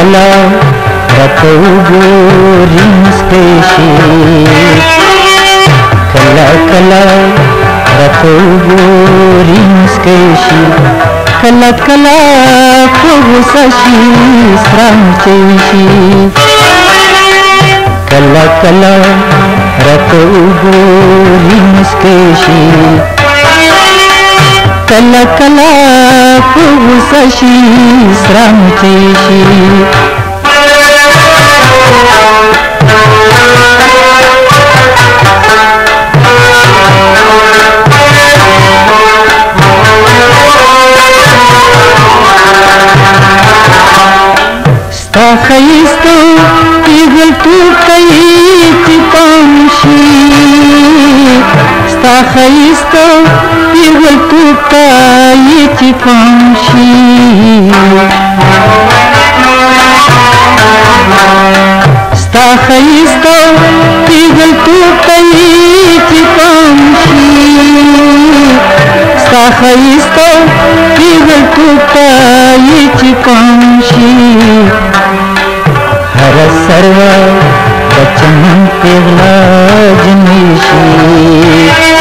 کلا راته وګوري مسکی شي کلا کلا راته وګوري مسکی شي کلا کلا په غوسه شي سره مچی شي کلا کلا راته وګوري مسکی شي کلا کلا په غوسه شي سره مچی شي ستا ښایسته پیغلتوب کوي چې پام شي ستا ښایسته پیغلتوب کوي چې پام شي ستا ښایسته پیغلتوب کوي چې پام شي ستا ښایسته پیغلتوب کوي چې پام شي هر سروا د چمن پیغلا جنې شي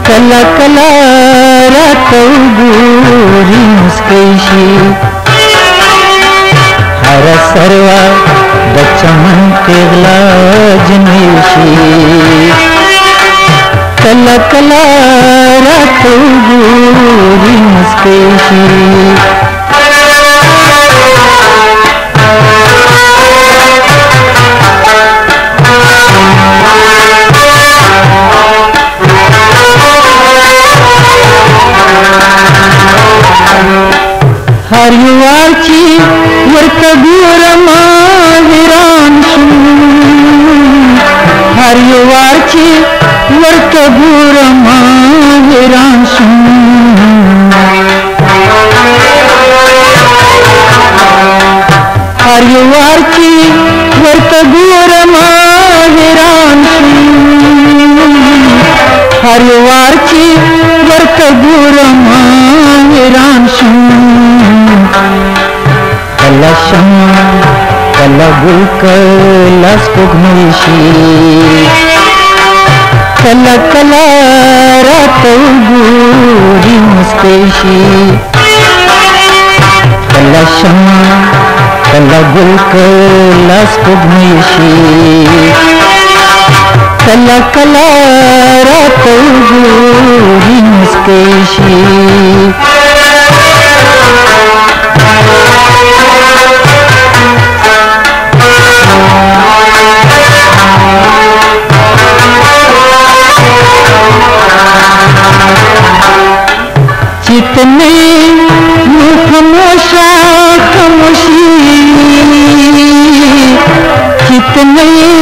کلا کلا راته وګوري مسکی شي هر سروا د چمن پیغلا جنې شي کلا کلا راته وګوري مسکی شي هر یو وار چې ورته ګورم حیران شم هر یو وار چې ورته ګورم حیران شم هر یو وار چې ورته ګورم حیران شم هر یو وار چې ورته ګورم حیران شم کلا شمع کلا ګل کلا سپوږمۍ شي کلا کلا راته وګوري مسکی شي کلا شمع کلا ګل کلا سپوږمۍ شي کلا کلا راته وګوري مسکی شي चितने खामोशा खामोशी चितने